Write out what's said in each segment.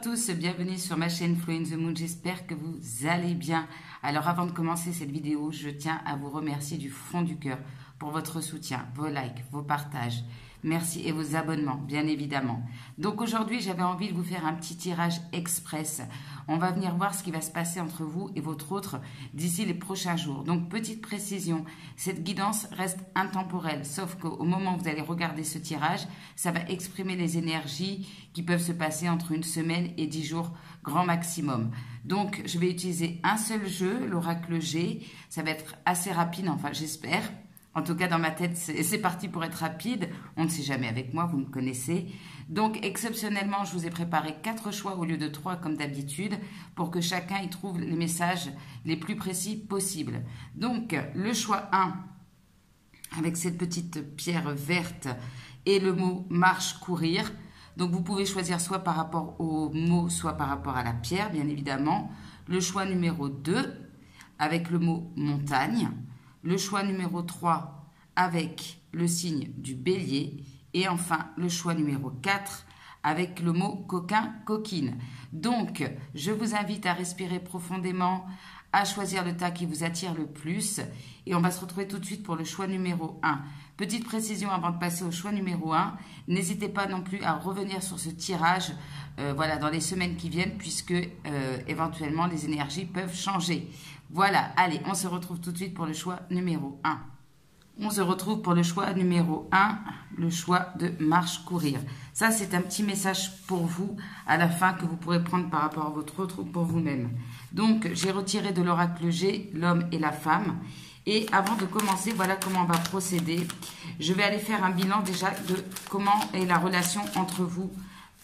tous, bienvenue sur ma chaîne Flow in the Moon, j'espère que vous allez bien. Alors avant de commencer cette vidéo, je tiens à vous remercier du fond du cœur pour votre soutien, vos likes, vos partages. Merci et vos abonnements, bien évidemment. Donc aujourd'hui, j'avais envie de vous faire un petit tirage express. On va venir voir ce qui va se passer entre vous et votre autre d'ici les prochains jours. Donc petite précision, cette guidance reste intemporelle, sauf qu'au moment où vous allez regarder ce tirage, ça va exprimer les énergies qui peuvent se passer entre une semaine et 10 jours grand maximum. Donc je vais utiliser un seul jeu, l'oracle G. Ça va être assez rapide, enfin j'espère. En tout cas, dans ma tête, c'est parti pour être rapide. On ne sait jamais avec moi, vous me connaissez. Donc, exceptionnellement, je vous ai préparé 4 choix au lieu de 3 comme d'habitude pour que chacun y trouve les messages les plus précis possibles. Donc, le choix 1, avec cette petite pierre verte et le mot « marche, courir ». Donc, vous pouvez choisir soit par rapport au mot, soit par rapport à la pierre, bien évidemment. Le choix numéro 2, avec le mot « montagne ». Le choix numéro 3 avec le signe du bélier. Et enfin, le choix numéro 4 avec le mot coquin, coquine. Donc, je vous invite à respirer profondément, à choisir le tas qui vous attire le plus. Et on va se retrouver tout de suite pour le choix numéro 1. Petite précision avant de passer au choix numéro 1. N'hésitez pas non plus à revenir sur ce tirage voilà, dans les semaines qui viennent puisque éventuellement les énergies peuvent changer. Voilà, allez, on se retrouve tout de suite pour le choix numéro 1. On se retrouve pour le choix numéro 1, le choix de marche courir. Ça, c'est un petit message pour vous à la fin que vous pourrez prendre par rapport à votre autre ou pour vous-même. Donc, j'ai retiré de l'oracle G l'homme et la femme. Et avant de commencer, voilà comment on va procéder. Je vais aller faire un bilan déjà de comment est la relation entre vous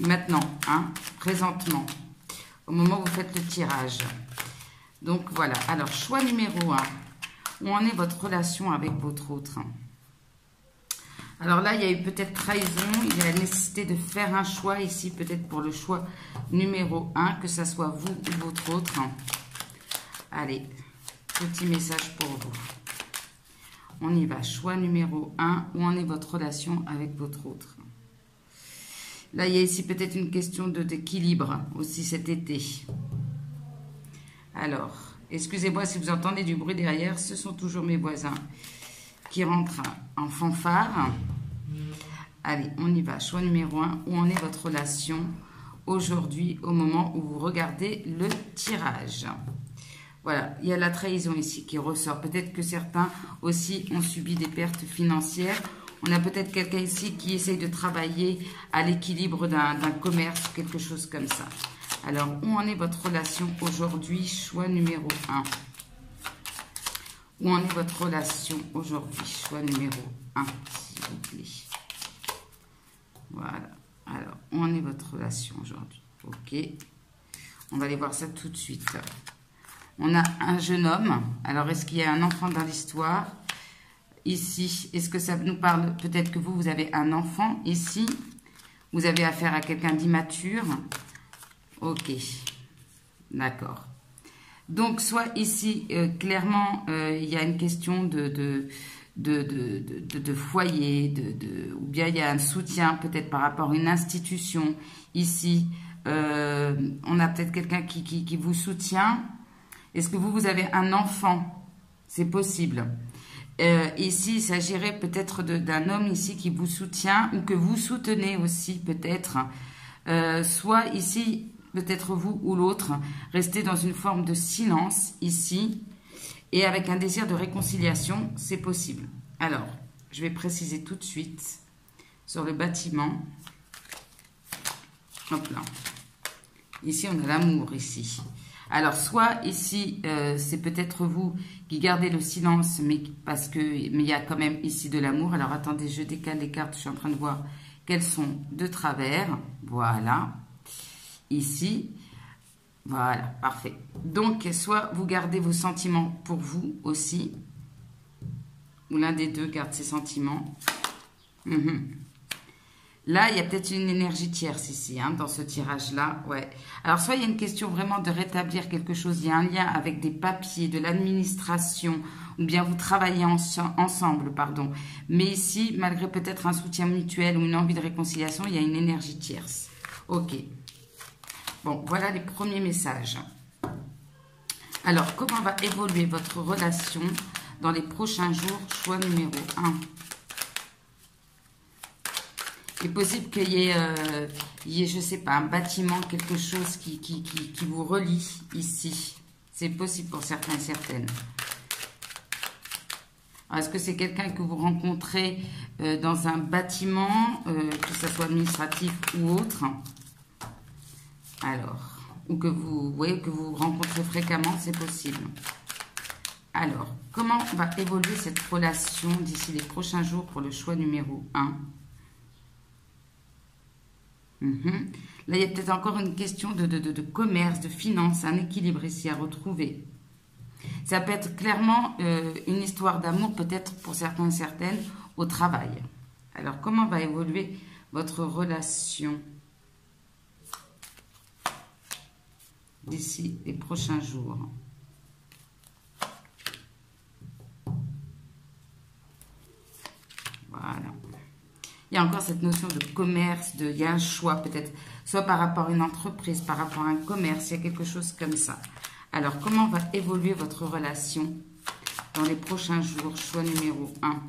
maintenant, hein, présentement, au moment où vous faites le tirage. Donc voilà, alors choix numéro 1, où en est votre relation avec votre autre? Alors là, il y a eu peut-être trahison, il y a la nécessité de faire un choix ici, peut-être pour le choix numéro 1, que ce soit vous ou votre autre. Allez, petit message pour vous. On y va, choix numéro 1, où en est votre relation avec votre autre? Là, il y a ici peut-être une question d'équilibre aussi cet été. Alors, excusez-moi si vous entendez du bruit derrière, ce sont toujours mes voisins qui rentrent en fanfare. Allez, on y va. Choix numéro 1, où en est votre relation aujourd'hui au moment où vous regardez le tirage? Voilà, il y a la trahison ici qui ressort. Peut-être que certains aussi ont subi des pertes financières. On a peut-être quelqu'un ici qui essaye de travailler à l'équilibre d'un commerce, quelque chose comme ça. Alors, où en est votre relation aujourd'hui? Choix numéro 1. Où en est votre relation aujourd'hui? Choix numéro 1, s'il vous plaît. Voilà. Alors, où en est votre relation aujourd'hui? Ok. On va aller voir ça tout de suite. On a un jeune homme. Alors, est-ce qu'il y a un enfant dans l'histoire? Ici, est-ce que ça nous parle? Peut-être que vous avez un enfant ici. Vous avez affaire à quelqu'un d'immature. Ok, d'accord. Donc, soit ici, clairement, il y a une question de foyer, ou bien il y a un soutien peut-être par rapport à une institution. Ici, on a peut-être quelqu'un qui vous soutient. Est-ce que vous avez un enfant? C'est possible. Ici, il s'agirait peut-être d'un homme ici qui vous soutient ou que vous soutenez aussi peut-être. Soit ici... peut-être vous ou l'autre, restez dans une forme de silence ici et avec un désir de réconciliation, c'est possible. Alors, je vais préciser tout de suite sur le bâtiment. Hop là. Ici, on a l'amour ici. Alors, soit ici, c'est peut-être vous qui gardez le silence, mais il y a quand même ici de l'amour. Alors, attendez, je décale les cartes, je suis en train de voir qu'elles sont de travers. Voilà. Ici, voilà, parfait. Donc, soit vous gardez vos sentiments pour vous aussi, ou l'un des deux garde ses sentiments. Là, il y a peut-être une énergie tierce ici, hein, dans ce tirage-là. Ouais. Alors, soit il y a une question vraiment de rétablir quelque chose, il y a un lien avec des papiers, de l'administration, ou bien vous travaillez ensemble, pardon. Mais ici, malgré peut-être un soutien mutuel ou une envie de réconciliation, il y a une énergie tierce. Ok. Bon, voilà les premiers messages. Alors, comment va évoluer votre relation dans les prochains jours? Choix numéro 1. Il est possible qu'il y ait, je ne sais pas, un bâtiment, quelque chose qui vous relie ici. C'est possible pour certains et certaines. Est-ce que c'est quelqu'un que vous rencontrez dans un bâtiment, que ce soit administratif ou autre? Alors, ou que vous voyez que vous rencontrez fréquemment, c'est possible. Alors, comment va évoluer cette relation d'ici les prochains jours pour le choix numéro 1? Là, il y a peut-être encore une question de commerce, de finance, un équilibre ici à retrouver. Ça peut être clairement une histoire d'amour, peut-être pour certains et certaines, au travail. Alors, comment va évoluer votre relation d'ici les prochains jours? Voilà. Il y a encore cette notion de commerce, il y a un choix peut-être, soit par rapport à une entreprise, par rapport à un commerce, il y a quelque chose comme ça. Alors, comment va évoluer votre relation dans les prochains jours? Choix numéro 1.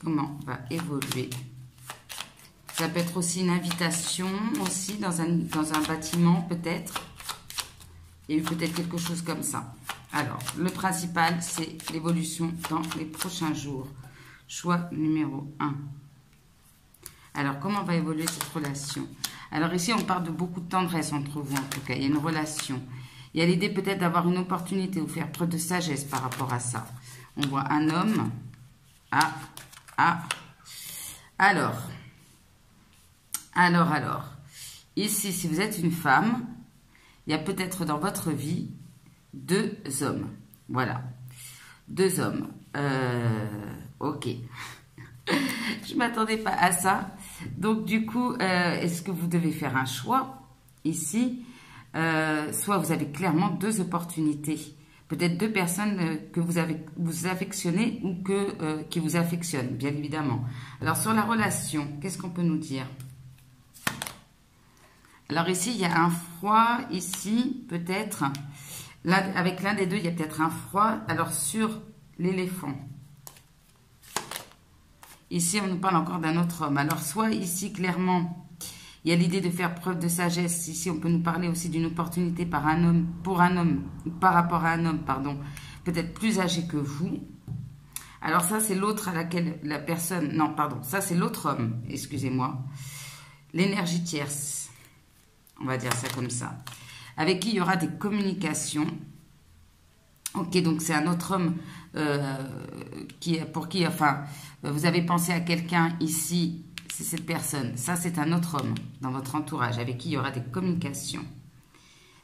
Comment va évoluer? Ça peut être aussi une invitation, aussi dans un bâtiment peut-être. Il y a eu peut-être quelque chose comme ça. Alors, le principal, c'est l'évolution dans les prochains jours. Choix numéro 1. Alors, comment va évoluer cette relation? Alors ici, on parle de beaucoup de tendresse entre vous, en tout cas. Il y a une relation. Il y a l'idée peut-être d'avoir une opportunité ou faire preuve de sagesse par rapport à ça. On voit un homme. Alors. Ici, si vous êtes une femme, il y a peut-être dans votre vie 2 hommes. Voilà. 2 hommes. Ok. Je ne m'attendais pas à ça. Donc, du coup, est-ce que vous devez faire un choix ici? Soit vous avez clairement 2 opportunités. Peut-être 2 personnes que vous affectionnez ou qui vous affectionnent, bien évidemment. Alors, sur la relation, qu'est-ce qu'on peut nous dire? Alors, ici, il y a un froid. Ici, peut-être, avec l'un des deux, il y a peut-être un froid. Alors, sur l'éléphant. Ici, on nous parle encore d'un autre homme. Alors, soit ici, clairement, il y a l'idée de faire preuve de sagesse. Ici, on peut nous parler aussi d'une opportunité par rapport à un homme, pardon, peut-être plus âgé que vous. Alors, ça, c'est l'autre à laquelle la personne... Non, pardon, ça, c'est l'autre homme, excusez-moi. L'énergie tierce, on va dire ça comme ça. Avec qui il y aura des communications. Ok, donc c'est un autre homme pour qui, enfin, vous avez pensé à quelqu'un ici, c'est cette personne. Ça, c'est un autre homme dans votre entourage avec qui il y aura des communications.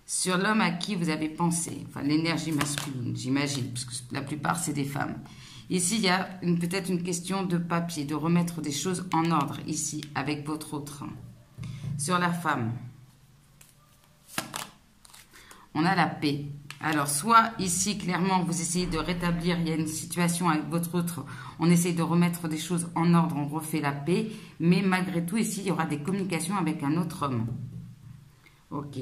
Sur l'homme à qui vous avez pensé, enfin l'énergie masculine, j'imagine, parce que la plupart, c'est des femmes. Ici, il y a peut-être une question de papier, de remettre des choses en ordre ici, avec votre autre. Sur la femme, on a la paix. Alors, soit ici, clairement, vous essayez de rétablir, il y a une situation avec votre autre, on essaye de remettre des choses en ordre, on refait la paix, mais malgré tout, ici, il y aura des communications avec un autre homme. Ok.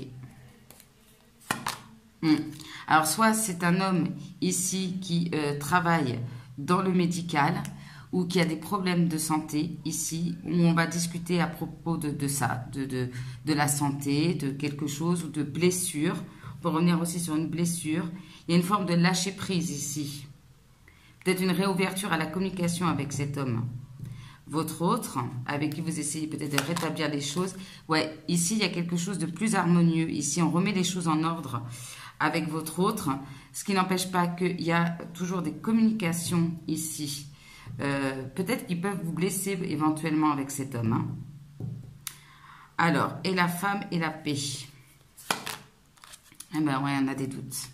Alors, soit c'est un homme ici qui travaille dans le médical ou qui a des problèmes de santé ici, où on va discuter à propos de ça, de la santé, de quelque chose ou de blessure. Pour revenir aussi sur une blessure, il y a une forme de lâcher prise ici. Peut-être une réouverture à la communication avec cet homme. Votre autre, avec qui vous essayez peut-être de rétablir les choses. Ouais, ici, il y a quelque chose de plus harmonieux. Ici, on remet les choses en ordre avec votre autre. Ce qui n'empêche pas qu'il y a toujours des communications ici. Peut-être qu'ils peuvent vous blesser éventuellement avec cet homme. Hein. Alors, et la femme et la paix. Eh bien, ouais, on a des doutes.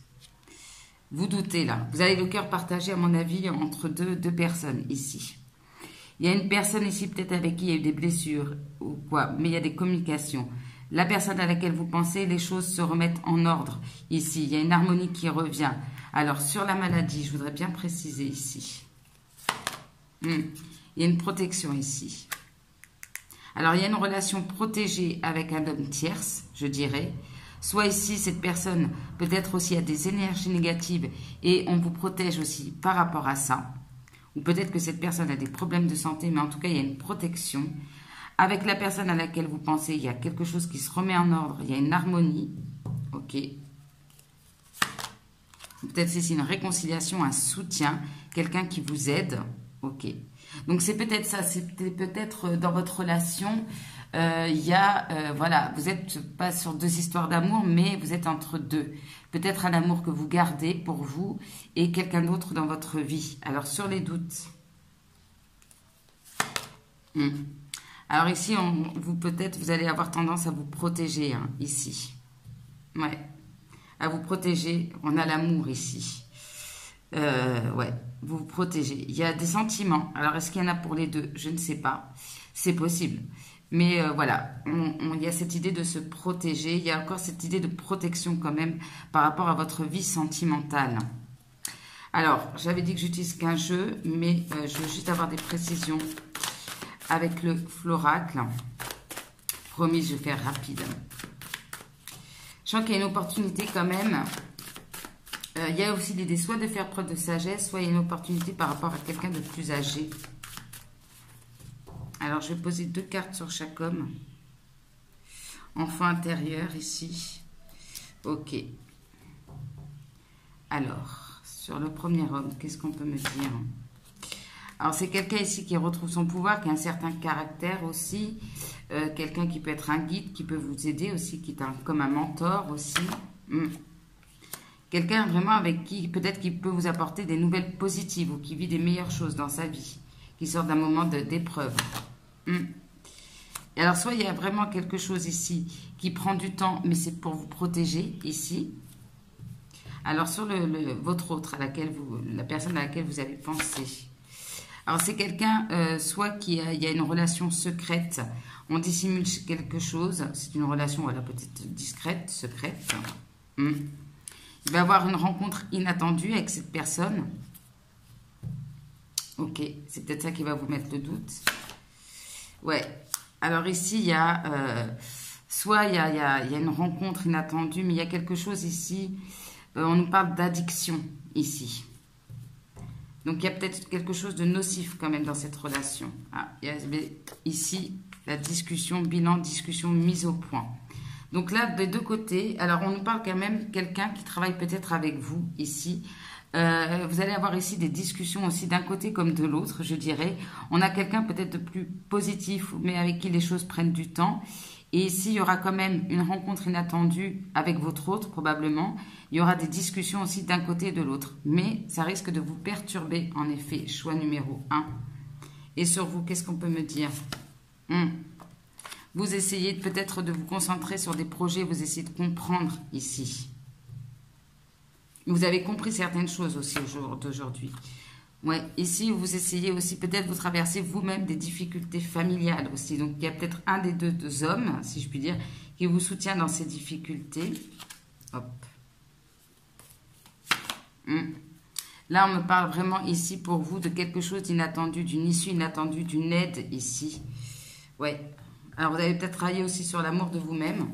Vous doutez, là. Vous avez le cœur partagé, à mon avis, entre deux personnes, ici. Il y a une personne ici, peut-être avec qui il y a eu des blessures, ou quoi, mais il y a des communications. La personne à laquelle vous pensez, les choses se remettent en ordre, ici. Il y a une harmonie qui revient. Alors, sur la maladie, je voudrais bien préciser ici. Il y a une protection ici. Alors, il y a une relation protégée avec un homme tierce, je dirais. Soit ici, cette personne peut-être aussi a des énergies négatives et on vous protège aussi par rapport à ça. Ou peut-être que cette personne a des problèmes de santé, mais en tout cas, il y a une protection. Avec la personne à laquelle vous pensez, il y a quelque chose qui se remet en ordre, il y a une harmonie. Ok. Peut-être ici une réconciliation, un soutien, quelqu'un qui vous aide. Ok. Donc c'est peut-être ça, c'est peut-être dans votre relation, il y a, voilà, vous n'êtes pas sur deux histoires d'amour, mais vous êtes entre deux. Peut-être un amour que vous gardez pour vous et quelqu'un d'autre dans votre vie. Alors sur les doutes. Alors ici, peut-être vous allez avoir tendance à vous protéger, hein, ici. Ouais, à vous protéger. On a l'amour ici. Ouais, vous vous protégez. Il y a des sentiments. Alors, est-ce qu'il y en a pour les deux? Je ne sais pas. C'est possible. Mais voilà, il y a cette idée de se protéger. Il y a encore cette idée de protection quand même par rapport à votre vie sentimentale. Alors, j'avais dit que j'utilise qu'un jeu, mais je veux juste avoir des précisions avec le floracle. Promis, je vais faire rapide. Je sens qu'il y a une opportunité quand même. Il y a aussi l'idée soit de faire preuve de sagesse, soit il y a une opportunité par rapport à quelqu'un de plus âgé. Alors, je vais poser 2 cartes sur chaque homme. Enfant intérieur, ici. Ok. Alors, sur le premier homme, qu'est-ce qu'on peut me dire? Alors, c'est quelqu'un ici qui retrouve son pouvoir, qui a un certain caractère aussi. Quelqu'un qui peut être un guide, qui peut vous aider aussi, qui est comme un mentor aussi. Quelqu'un vraiment avec qui, peut-être qui peut vous apporter des nouvelles positives ou qui vit des meilleures choses dans sa vie, qui sort d'un moment d'épreuve. Et alors, soit il y a vraiment quelque chose ici qui prend du temps, mais c'est pour vous protéger ici. Alors, sur votre autre, la personne à laquelle vous avez pensé. Alors, c'est quelqu'un, soit il y a une relation secrète, on dissimule quelque chose, c'est une relation, voilà, peut-être discrète, secrète. Il va y avoir une rencontre inattendue avec cette personne. Ok, c'est peut-être ça qui va vous mettre le doute. Ouais, alors ici, il y a, soit il y a une rencontre inattendue, mais il y a quelque chose ici, on nous parle d'addiction ici. Donc, il y a peut-être quelque chose de nocif quand même dans cette relation. Ah, il y a ici, la discussion, bilan, discussion, mise au point. Donc là, des deux côtés, alors on nous parle quand même quelqu'un qui travaille peut-être avec vous ici. Vous allez avoir ici des discussions aussi d'un côté comme de l'autre, je dirais. On a quelqu'un peut-être de plus positif, mais avec qui les choses prennent du temps. Et ici, il y aura quand même une rencontre inattendue avec votre autre, probablement. Il y aura des discussions aussi d'un côté et de l'autre. Mais ça risque de vous perturber, en effet. Choix numéro 1. Et sur vous, qu'est-ce qu'on peut me dire? Vous essayez peut-être de vous concentrer sur des projets, vous essayez de comprendre ici. Vous avez compris certaines choses aussi au jour d'aujourd'hui. Ouais, ici, vous essayez aussi, peut-être vous traversez vous-même des difficultés familiales aussi. Donc, il y a peut-être un des deux hommes, si je puis dire, qui vous soutient dans ces difficultés. Hop. Là, on me parle vraiment ici pour vous de quelque chose d'inattendu, d'une issue inattendue, d'une aide ici. Ouais. Alors, vous avez peut-être travaillé aussi sur l'amour de vous-même.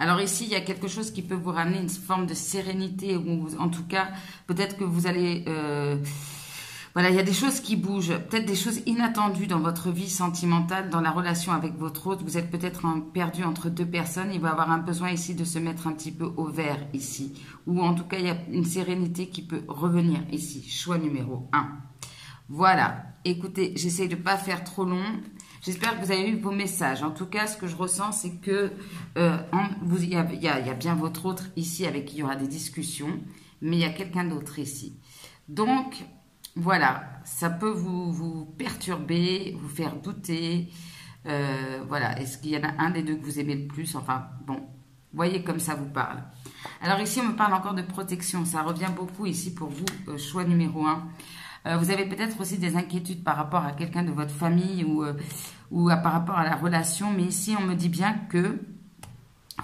Alors ici, il y a quelque chose qui peut vous ramener une forme de sérénité, ou en tout cas, peut-être que vous allez... voilà, il y a des choses qui bougent, peut-être des choses inattendues dans votre vie sentimentale, dans la relation avec votre autre. Vous êtes peut-être perdu entre deux personnes. Il va y avoir un besoin ici de se mettre un petit peu au vert ici. Ou en tout cas, il y a une sérénité qui peut revenir ici. Choix numéro 1. Voilà. Écoutez, j'essaie de ne pas faire trop long. J'espère que vous avez eu vos messages. En tout cas, ce que je ressens, c'est que il y a bien votre autre ici avec qui il y aura des discussions, mais il y a quelqu'un d'autre ici. Donc, voilà, ça peut vous perturber, vous faire douter. Voilà, est-ce qu'il y en a un des deux que vous aimez le plus? Enfin, bon, voyez comme ça vous parle. Alors ici, on me parle encore de protection. Ça revient beaucoup ici pour vous, choix numéro 1. Vous avez peut-être aussi des inquiétudes par rapport à quelqu'un de votre famille ou par rapport à la relation. Mais ici, on me dit bien que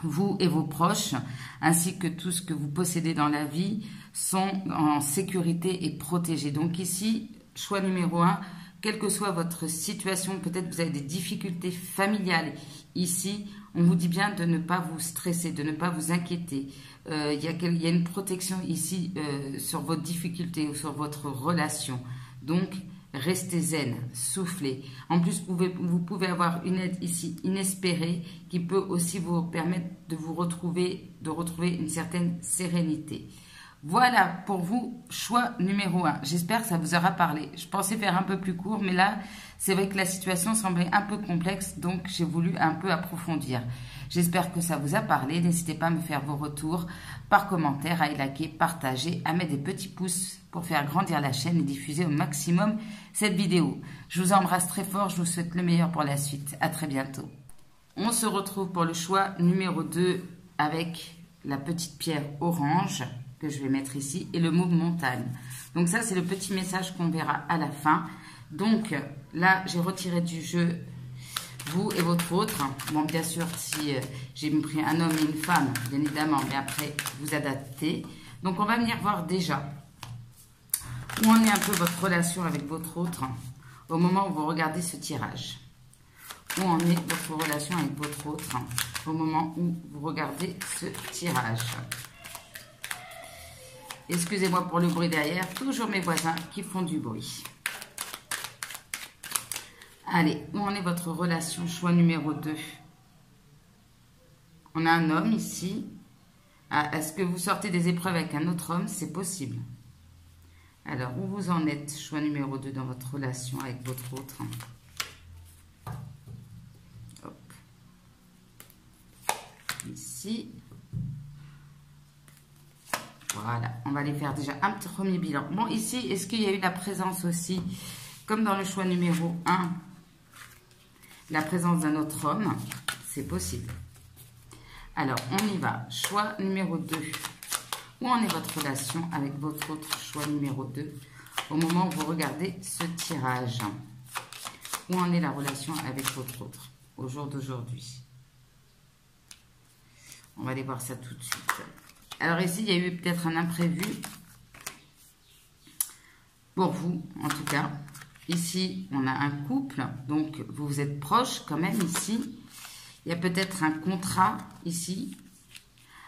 vous et vos proches, ainsi que tout ce que vous possédez dans la vie, sont en sécurité et protégés. Donc ici, choix numéro 1, quelle que soit votre situation, peut-être vous avez des difficultés familiales. Ici, on vous dit bien de ne pas vous stresser, de ne pas vous inquiéter. Il y a une protection ici sur votre difficulté ou sur votre relation. Donc, restez zen, soufflez. En plus, vous pouvez avoir une aide ici inespérée qui peut aussi vous permettre de retrouver une certaine sérénité. Voilà pour vous, choix numéro 1. J'espère que ça vous aura parlé. Je pensais faire un peu plus court, mais là, c'est vrai que la situation semblait un peu complexe, donc j'ai voulu un peu approfondir. J'espère que ça vous a parlé. N'hésitez pas à me faire vos retours par commentaire, à liker, partager, à mettre des petits pouces pour faire grandir la chaîne et diffuser au maximum cette vidéo. Je vous embrasse très fort, je vous souhaite le meilleur pour la suite. À très bientôt. On se retrouve pour le choix numéro 2 avec la petite pierre orange que je vais mettre ici et le mot montagne. Donc ça, c'est le petit message qu'on verra à la fin. Donc là, j'ai retiré du jeu vous et votre autre. Bon, bien sûr, si j'ai pris un homme et une femme, bien évidemment, mais après, vous adaptez. Donc, on va venir voir déjà où en est un peu votre relation avec votre autre au moment où vous regardez ce tirage. Où en est votre relation avec votre autre au moment où vous regardez ce tirage. Excusez-moi pour le bruit derrière, toujours mes voisins qui font du bruit. Allez, où en est votre relation? Choix numéro 2. On a un homme ici. Ah, est-ce que vous sortez des épreuves avec un autre homme? C'est possible. Alors, où vous en êtes? Choix numéro 2 dans votre relation avec votre autre. Hop. Ici. Voilà, on va aller faire déjà un petit premier bilan. Bon, ici, est-ce qu'il y a eu la présence aussi, comme dans le choix numéro 1, la présence d'un autre homme? C'est possible. Alors, on y va. Choix numéro 2. Où en est votre relation avec votre autre? Choix numéro 2. Au moment où vous regardez ce tirage. Où en est la relation avec votre autre au jour d'aujourd'hui? On va aller voir ça tout de suite. Alors ici, il y a eu peut-être un imprévu. Pour vous, en tout cas. Ici, on a un couple. Donc, vous êtes proches quand même ici. Il y a peut-être un contrat ici.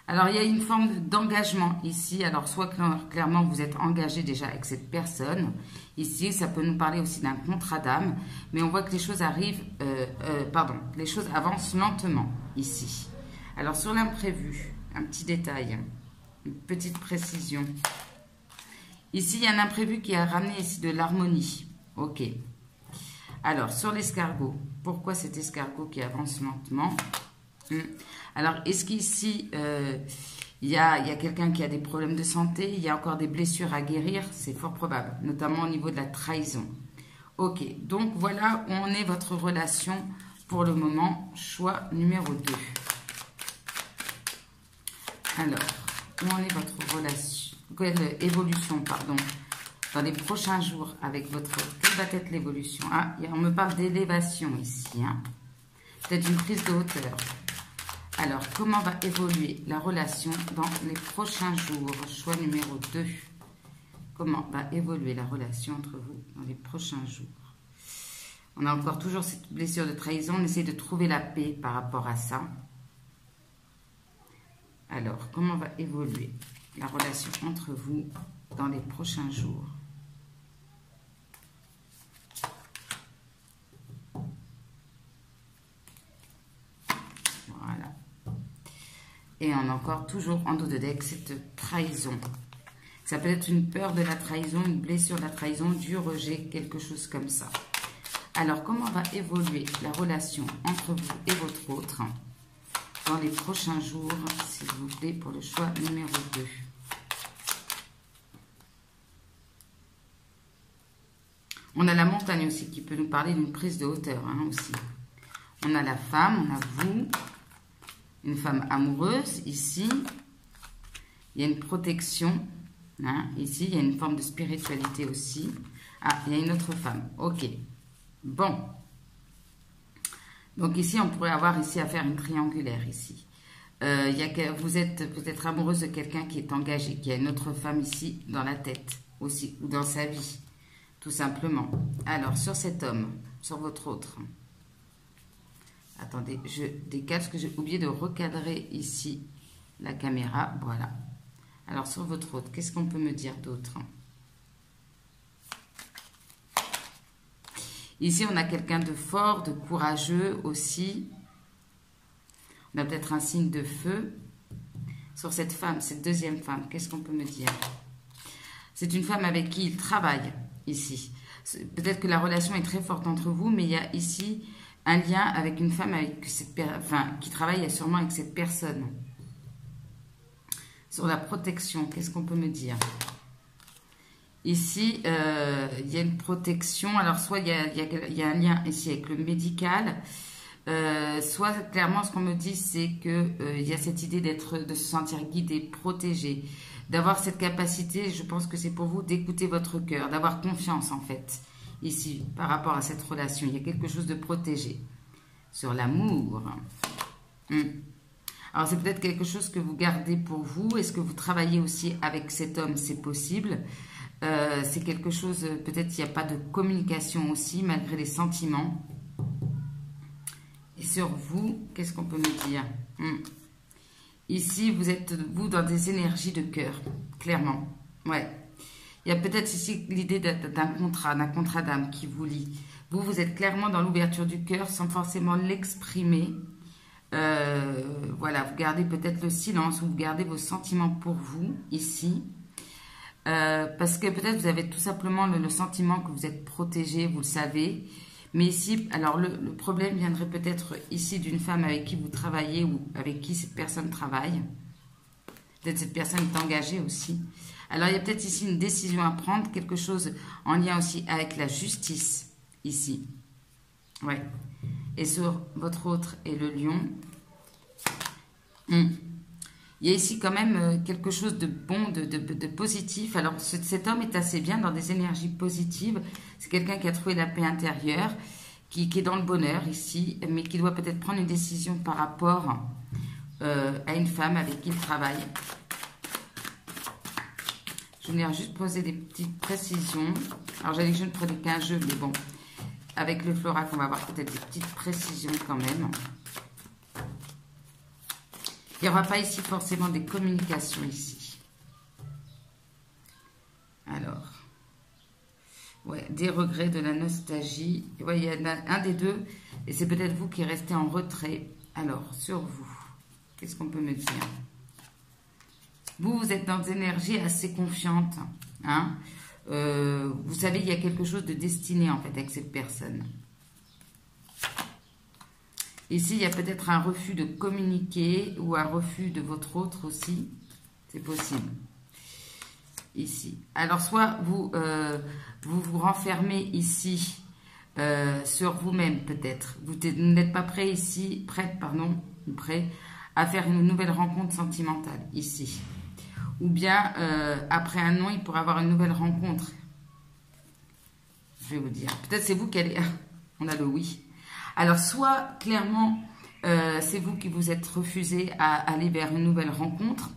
Alors, il y a une forme d'engagement ici. Alors, soit clairement, vous êtes engagé déjà avec cette personne. Ici, ça peut nous parler aussi d'un contrat d'âme. Mais on voit que les choses arrivent... les choses avancent lentement ici. Alors, sur l'imprévu, un petit détail, une petite précision. Ici, il y a un imprévu qui a ramené ici de l'harmonie. Ok. Alors, sur l'escargot, pourquoi cet escargot qui avance lentement? Alors, est-ce qu'ici, il y a quelqu'un qui a des problèmes de santé? Il y a encore des blessures à guérir? C'est fort probable, notamment au niveau de la trahison. Ok, donc voilà où en est votre relation pour le moment. Choix numéro 2. Alors, où en est votre relation? Quelle évolution, pardon, dans les prochains jours avec votre... Quelle va être l'évolution? Ah, on me parle d'élévation ici. Hein. Peut-être une prise de hauteur. Alors, comment va évoluer la relation dans les prochains jours? Choix numéro 2. Comment va évoluer la relation entre vous dans les prochains jours? On a encore toujours cette blessure de trahison. On essaie de trouver la paix par rapport à ça. Alors, comment va évoluer la relation entre vous dans les prochains jours? Voilà. Et on a encore toujours en dos de deck cette trahison. Ça peut être une peur de la trahison, une blessure de la trahison, du rejet, quelque chose comme ça. Alors, comment va évoluer la relation entre vous et votre autre dans les prochains jours, s'il vous plaît, pour le choix numéro 2. On a la montagne aussi qui peut nous parler d'une prise de hauteur hein, aussi. On a la femme, on a vous, une femme amoureuse ici. Il y a une protection, hein, ici il y a une forme de spiritualité aussi. Ah, il y a une autre femme, ok. Bon. Donc ici, on pourrait avoir ici à faire une triangulaire ici. Vous êtes amoureuse de quelqu'un qui est engagé, qui a une autre femme ici dans la tête aussi, ou dans sa vie. tout simplement. Alors, sur cet homme, sur votre autre. Attendez, je décale parce que j'ai oublié de recadrer ici la caméra. Voilà. Alors, sur votre autre, qu'est-ce qu'on peut me dire d'autre? Ici, on a quelqu'un de fort, de courageux aussi. On a peut-être un signe de feu. Sur cette femme, cette deuxième femme, qu'est-ce qu'on peut me dire? C'est une femme avec qui il travaille ici. Peut-être que la relation est très forte entre vous, mais il y a ici un lien avec une femme qui travaille sûrement avec cette personne. Sur la protection, qu'est-ce qu'on peut me dire? Ici, il y a une protection. Alors, soit il y a un lien ici avec le médical, soit clairement ce qu'on me dit, c'est que il y a cette idée de se sentir guidé, protégé, d'avoir cette capacité, je pense que c'est pour vous, d'écouter votre cœur, d'avoir confiance en fait, ici, par rapport à cette relation. Il y a quelque chose de protégé. Sur l'amour. Alors, c'est peut-être quelque chose que vous gardez pour vous. Est-ce que vous travaillez aussi avec cet homme? C'est possible. C'est quelque chose, peut-être il n'y a pas de communication aussi, malgré les sentiments. Et sur vous, qu'est-ce qu'on peut me dire? Ici, vous êtes, vous, dans des énergies de cœur, clairement. Ouais. Il y a peut-être ici l'idée d'un contrat d'âme qui vous lie. Vous, vous êtes clairement dans l'ouverture du cœur sans forcément l'exprimer. Voilà, vous gardez peut-être le silence ou vous gardez vos sentiments pour vous, ici. Parce que peut-être vous avez tout simplement le sentiment que vous êtes protégé, vous le savez. Mais ici, alors le problème viendrait peut-être ici d'une femme avec qui vous travaillez ou avec qui cette personne travaille. Peut-être cette personne est engagée aussi. Alors il y a peut-être ici une décision à prendre, quelque chose en lien aussi avec la justice, ici. Ouais. Et sur votre autre et le lion. Il y a ici quand même quelque chose de bon, de positif. Alors cet homme est assez bien dans des énergies positives. C'est quelqu'un qui a trouvé la paix intérieure, qui est dans le bonheur ici, mais qui doit peut-être prendre une décision par rapport à une femme avec qui il travaille. Je vais juste poser des petites précisions. Alors j'avais dit que je ne prenais qu'un jeu, mais bon, avec le florac, on va avoir peut-être des petites précisions quand même. Il n'y aura pas ici forcément des communications ici. Alors, ouais, des regrets, de la nostalgie. Ouais, il y en a un des deux, et c'est peut-être vous qui restez en retrait. Alors, sur vous, qu'est-ce qu'on peut me dire? Vous êtes dans des énergies assez confiantes. Hein? Vous savez, il y a quelque chose de destiné en fait avec cette personne. Ici, il y a peut-être un refus de communiquer ou un refus de votre autre aussi. C'est possible. Ici. Alors, soit vous vous renfermez ici sur vous-même peut-être. Vous n'êtes pas prêt ici, prête à faire une nouvelle rencontre sentimentale ici. Ou bien, après un an, il pourrait avoir une nouvelle rencontre. Je vais vous dire. Peut-être c'est vous qui allez... On a le oui. Alors, soit, clairement, c'est vous qui vous êtes refusé à aller vers une nouvelle rencontre.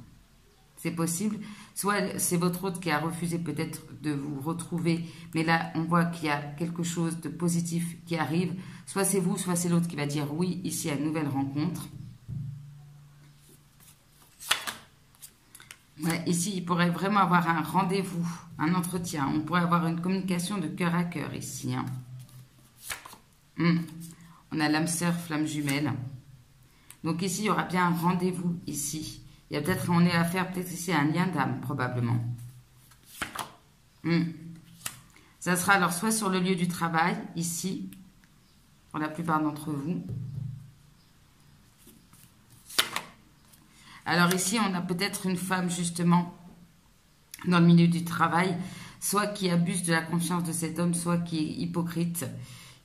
C'est possible. Soit c'est votre autre qui a refusé peut-être de vous retrouver. Mais là, on voit qu'il y a quelque chose de positif qui arrive. Soit c'est vous, soit c'est l'autre qui va dire oui ici à une nouvelle rencontre. Ouais, ici, il pourrait vraiment avoir un rendez-vous, un entretien. On pourrait avoir une communication de cœur à cœur ici. Hein. On a l'âme sœur, flamme jumelle. Donc ici, il y aura bien un rendez-vous ici. Il y a peut-être, on est à faire peut-être ici un lien d'âme, probablement. Ça sera alors soit sur le lieu du travail, ici, pour la plupart d'entre vous. Alors ici, on a peut-être une femme justement dans le milieu du travail, soit qui abuse de la confiance de cet homme, soit qui est hypocrite.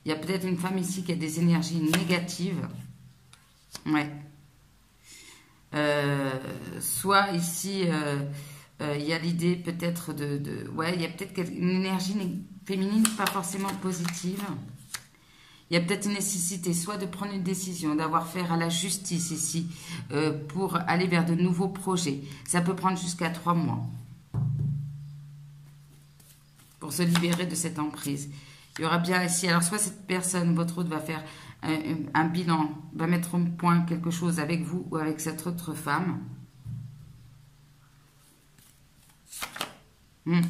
Il y a peut-être une femme ici qui a des énergies négatives. Ouais. Soit ici, il y a l'idée peut-être ouais, il y a peut-être une énergie féminine pas forcément positive. Il y a peut-être une nécessité soit de prendre une décision, d'avoir affaire à la justice ici, pour aller vers de nouveaux projets. Ça peut prendre jusqu'à 3 mois. pour se libérer de cette emprise. Il y aura bien ici, alors soit cette personne, votre autre, va faire un bilan, va mettre au point quelque chose avec vous ou avec cette autre femme. Il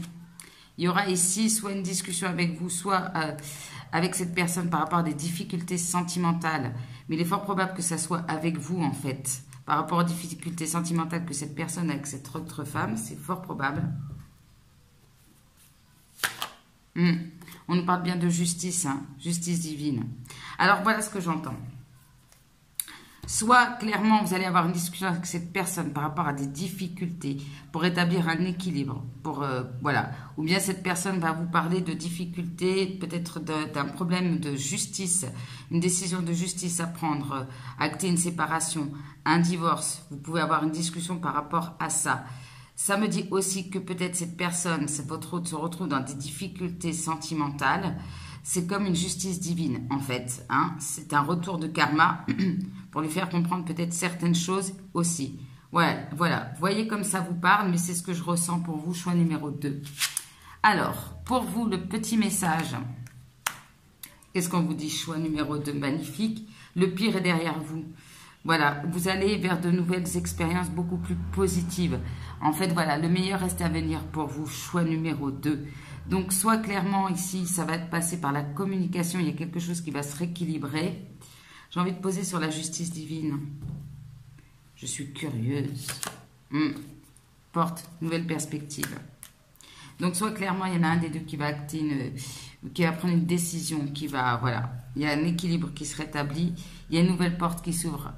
y aura ici soit une discussion avec vous, soit avec cette personne par rapport à des difficultés sentimentales. Mais il est fort probable que ça soit avec vous, en fait. Par rapport aux difficultés sentimentales que cette personne a avec cette autre femme, c'est fort probable. On nous parle bien de justice, hein, justice divine. Alors, voilà ce que j'entends. Soit, clairement, vous allez avoir une discussion avec cette personne par rapport à des difficultés pour établir un équilibre. Voilà. Ou bien cette personne va vous parler de difficultés, peut-être d'un problème de justice, une décision de justice à prendre, acter une séparation, un divorce. Vous pouvez avoir une discussion par rapport à ça. Ça me dit aussi que peut-être cette personne, votre autre, se retrouve dans des difficultés sentimentales. C'est comme une justice divine, en fait. Hein. C'est un retour de karma pour lui faire comprendre peut-être certaines choses aussi. Ouais, voilà. Vous voyez comme ça vous parle, mais c'est ce que je ressens pour vous, choix numéro 2. Alors, pour vous, le petit message. Qu'est-ce qu'on vous dit, choix numéro 2, magnifique. Le pire est derrière vous. Voilà, vous allez vers de nouvelles expériences beaucoup plus positives. En fait, voilà, le meilleur reste à venir pour vous, choix numéro 2. Donc, soit clairement ici, ça va passer par la communication, il y a quelque chose qui va se rééquilibrer. J'ai envie de poser sur la justice divine. Je suis curieuse. Porte, nouvelle perspective. Donc, soit clairement, il y en a un des deux qui va acter qui va prendre une décision, qui va, voilà. Il y a un équilibre qui se rétablit. Il y a une nouvelle porte qui s'ouvre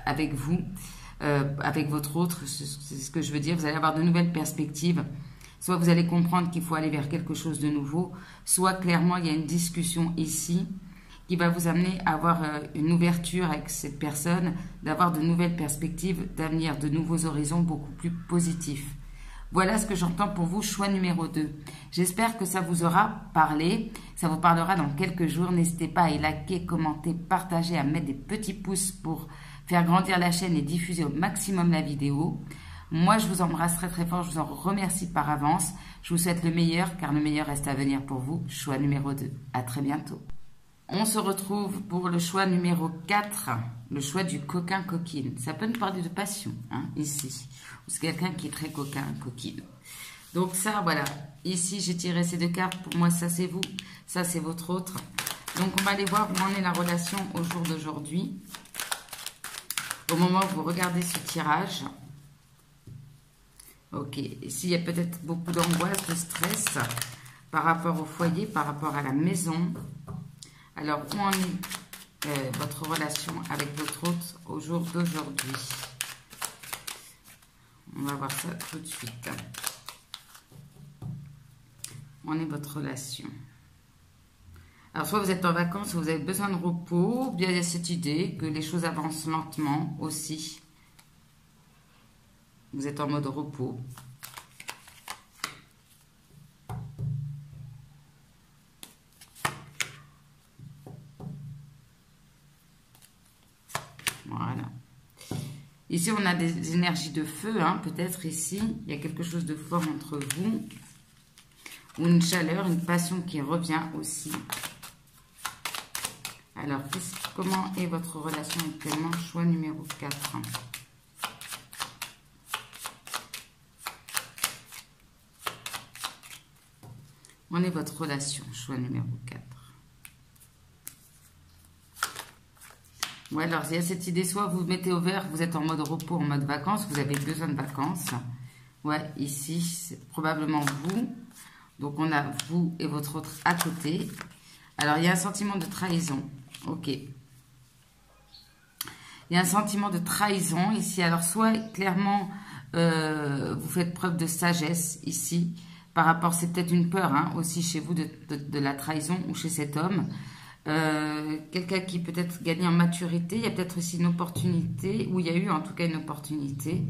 avec vous, avec votre autre. C'est ce que je veux dire. Vous allez avoir de nouvelles perspectives. Soit vous allez comprendre qu'il faut aller vers quelque chose de nouveau, soit clairement il y a une discussion ici qui va vous amener à avoir une ouverture avec cette personne, d'avoir de nouvelles perspectives d'avenir, de nouveaux horizons beaucoup plus positifs. Voilà ce que j'entends pour vous, choix numéro 2. J'espère que ça vous aura parlé, ça vous parlera dans quelques jours. N'hésitez pas à liker, commenter, partager, à mettre des petits pouces pour faire grandir la chaîne et diffuser au maximum la vidéo. Moi, je vous embrasse très très fort, je vous en remercie par avance. Je vous souhaite le meilleur, car le meilleur reste à venir pour vous. Choix numéro 2. À très bientôt. On se retrouve pour le choix numéro 4, le choix du coquin-coquine. Ça peut nous parler de passion, hein, ici. C'est quelqu'un qui est très coquin-coquine. Donc ça, voilà. Ici, j'ai tiré ces 2 cartes. Pour moi, ça c'est vous, ça c'est votre autre. Donc, on va aller voir où en est la relation au jour d'aujourd'hui. Au moment où vous regardez ce tirage. Ok, ici il y a peut-être beaucoup d'angoisse, de stress par rapport au foyer, par rapport à la maison. Alors, où en est votre relation avec votre hôte au jour d'aujourd'hui? On va voir ça tout de suite. Où en est votre relation? Alors, soit vous êtes en vacances, soit vous avez besoin de repos, ou bien il y a cette idée que les choses avancent lentement aussi. Vous êtes en mode repos. Voilà. Ici, on a des énergies de feu, hein, peut-être ici. Il y a quelque chose de fort entre vous. Ou une chaleur, une passion qui revient aussi. Alors, comment est votre relation actuellement? Choix numéro 4. On est votre relation, choix numéro 4. Ouais, alors il y a cette idée, soit vous mettez au vert, vous êtes en mode repos, en mode vacances, vous avez besoin de vacances. Ouais, ici, c'est probablement vous. Donc, on a vous et votre autre à côté. Alors, il y a un sentiment de trahison. Ok. Il y a un sentiment de trahison ici. Alors, soit clairement, vous faites preuve de sagesse ici. Par rapport, c'est peut-être une peur hein, aussi chez vous de la trahison ou chez cet homme. Quelqu'un qui peut-être gagne en maturité. Il y a peut-être aussi une opportunité, ou il y a eu en tout cas une opportunité.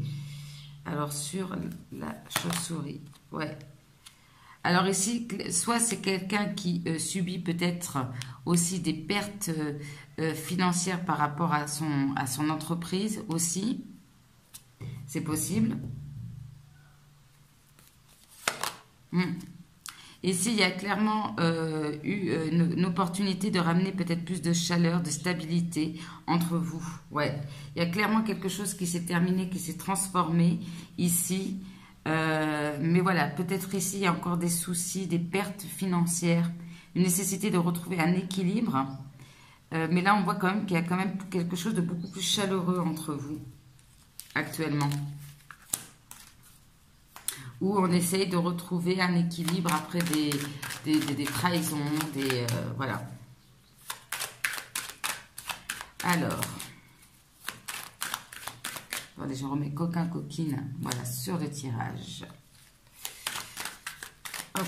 Alors, sur la chauve-souris. Ouais. Alors ici, soit c'est quelqu'un qui subit peut-être aussi des pertes financières par rapport à son entreprise aussi. C'est possible. Ici, il y a clairement eu une opportunité de ramener peut-être plus de chaleur, de stabilité entre vous. Ouais, il y a clairement quelque chose qui s'est terminé, qui s'est transformé ici. Mais voilà, peut-être ici, il y a encore des soucis, des pertes financières, une nécessité de retrouver un équilibre. Mais là, on voit quand même qu'il y a quand même quelque chose de beaucoup plus chaleureux entre vous actuellement. Où on essaye de retrouver un équilibre après des trahisons, voilà. Alors, attendez, je remets coquin, coquine, voilà, sur le tirage. Hop.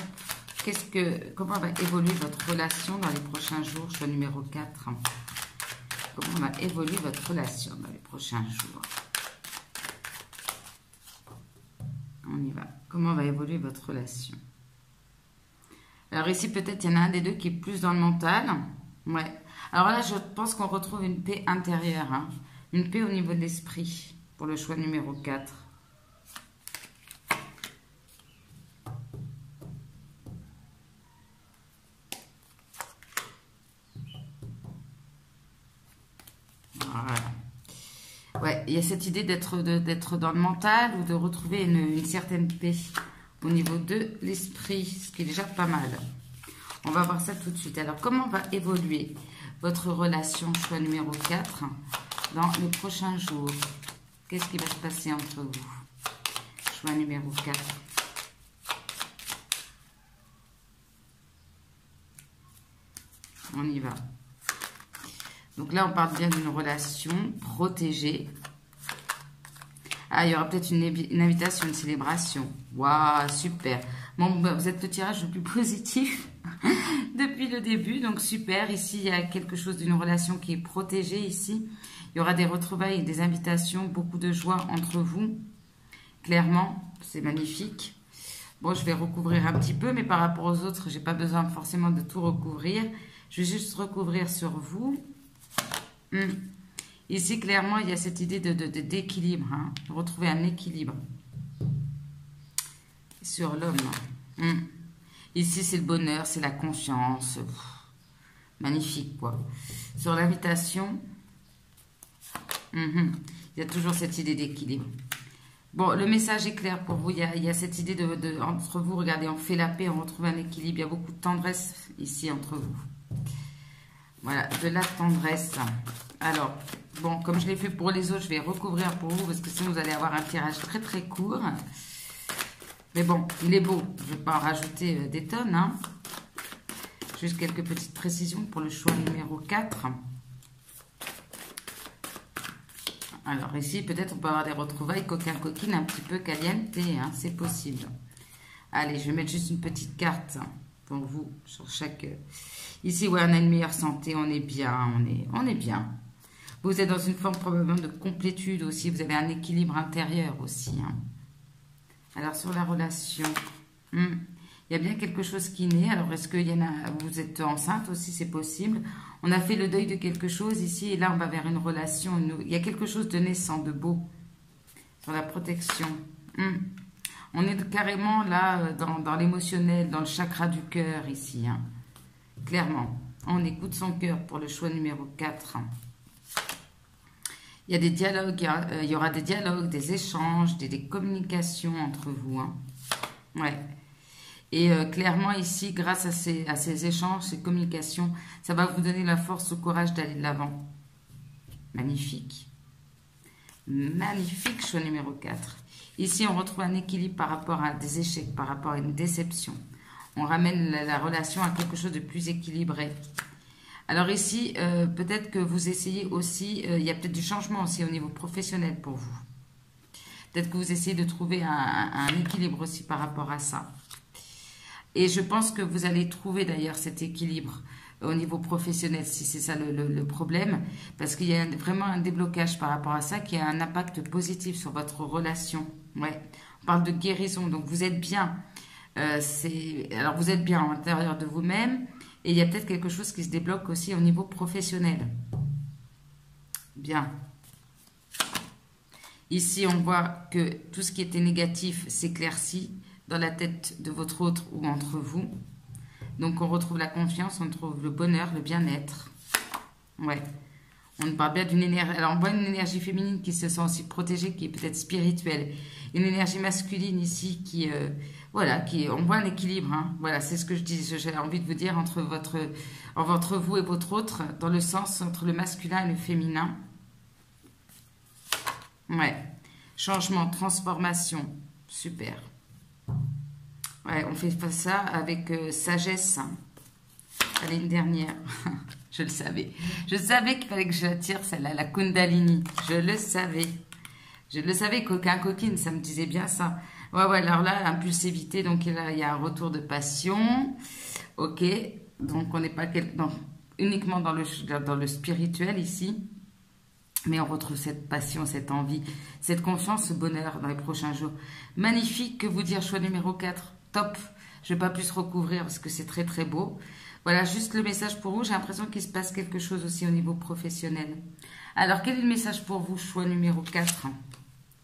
Comment va évoluer votre relation dans les prochains jours? Choix numéro 4. Comment va évoluer votre relation dans les prochains jours? On y va. Comment va évoluer votre relation? Alors ici, peut-être, il y en a un des deux qui est plus dans le mental. Ouais. Alors là, je pense qu'on retrouve une paix intérieure. Hein. Une paix au niveau de l'esprit pour le choix numéro 4. Voilà. Ouais, il y a cette idée d'être dans le mental ou de retrouver une certaine paix au niveau de l'esprit, ce qui est déjà pas mal. On va voir ça tout de suite. Alors, comment va évoluer votre relation, choix numéro 4, dans les prochains jours? Qu'est-ce qui va se passer entre vous? Choix numéro 4. On y va. Donc là, on parle bien d'une relation protégée. Ah, il y aura peut-être une invitation, une célébration. Waouh, super. Bon, bah, vous êtes le tirage le plus positif depuis le début. Donc, super. Ici, il y a quelque chose d'une relation qui est protégée ici. Il y aura des retrouvailles, des invitations, beaucoup de joie entre vous. Clairement, c'est magnifique. Bon, je vais recouvrir un petit peu, mais par rapport aux autres, j'ai pas besoin forcément de tout recouvrir. Je vais juste recouvrir sur vous. Ici, clairement, il y a cette idée d'équilibre, hein, de retrouver un équilibre sur l'homme. Ici, c'est le bonheur, c'est la confiance. Magnifique, quoi. Sur l'invitation, il y a toujours cette idée d'équilibre. Bon, le message est clair pour vous. Il y a cette idée entre vous, regardez, on fait la paix, on retrouve un équilibre. Il y a beaucoup de tendresse ici entre vous. Voilà, de la tendresse. Alors, bon, comme je l'ai fait pour les autres, je vais recouvrir pour vous parce que sinon vous allez avoir un tirage très très court. Mais bon, il est beau. Je ne vais pas en rajouter des tonnes. Hein. Juste quelques petites précisions pour le choix numéro 4. Alors ici, peut-être on peut avoir des retrouvailles coquin-coquine un petit peu caliente. Hein, c'est possible. Allez, je vais mettre juste une petite carte pour vous sur chaque... Ici, ouais, on a une meilleure santé, on est bien, on est bien. Vous êtes dans une forme probablement de complétude aussi, vous avez un équilibre intérieur aussi. Hein. Alors, sur la relation, il y a bien quelque chose qui naît. Alors, est-ce qu'il y en a, vous êtes enceinte aussi, c'est possible. On a fait le deuil de quelque chose ici, et là, on va vers une relation. Il y a quelque chose de naissant, de beau, sur la protection. On est carrément là, dans l'émotionnel, dans le chakra du cœur ici, hein. Clairement, on écoute son cœur pour le choix numéro 4. Il y a des dialogues, il y aura des dialogues, des échanges, des communications entre vous. Hein. Ouais. Et clairement ici, grâce à ces échanges, ces communications, ça va vous donner la force, le courage d'aller de l'avant. Magnifique. Magnifique, choix numéro 4. Ici, on retrouve un équilibre par rapport à des échecs, par rapport à une déception. On ramène la relation à quelque chose de plus équilibré. Alors ici, peut-être que vous essayez aussi, il y a peut-être du changement aussi au niveau professionnel pour vous. Peut-être que vous essayez de trouver un équilibre aussi par rapport à ça. Et je pense que vous allez trouver d'ailleurs cet équilibre au niveau professionnel, si c'est ça le problème. Parce qu'il y a vraiment un déblocage par rapport à ça qui a un impact positif sur votre relation. Ouais. On parle de guérison, donc vous êtes bien. Alors vous êtes bien à l'intérieur de vous-même et il y a peut-être quelque chose qui se débloque aussi au niveau professionnel. Bien. Ici, on voit que tout ce qui était négatif s'éclaircit dans la tête de votre autre ou entre vous. Donc, on retrouve la confiance, on retrouve le bonheur, le bien-être. Ouais. On parle bien d'une énergie. Alors, on voit une énergie féminine qui se sent aussi protégée, qui est peut-être spirituelle. Une énergie masculine ici qui, voilà, on voit un équilibre. Hein. Voilà, c'est ce que je dis. J'ai envie de vous dire entre vous et votre autre, dans le sens entre le masculin et le féminin. Ouais. Changement, transformation. Super. Ouais, on fait ça avec sagesse. Allez, une dernière. Je le savais. Je savais qu'il fallait que j'attire celle-là, la Kundalini. Je le savais. Je le savais, coquin, coquine, ça me disait bien ça. Ouais, alors là, impulsivité, donc là, il y a un retour de passion. Ok, donc on n'est pas uniquement dans le spirituel ici. Mais on retrouve cette passion, cette envie, cette confiance, ce bonheur dans les prochains jours. Magnifique, que vous dire, choix numéro 4. Top. Je ne vais pas plus recouvrir parce que c'est très très beau. Voilà, juste le message pour vous. J'ai l'impression qu'il se passe quelque chose aussi au niveau professionnel. Alors, quel est le message pour vous, choix numéro 4?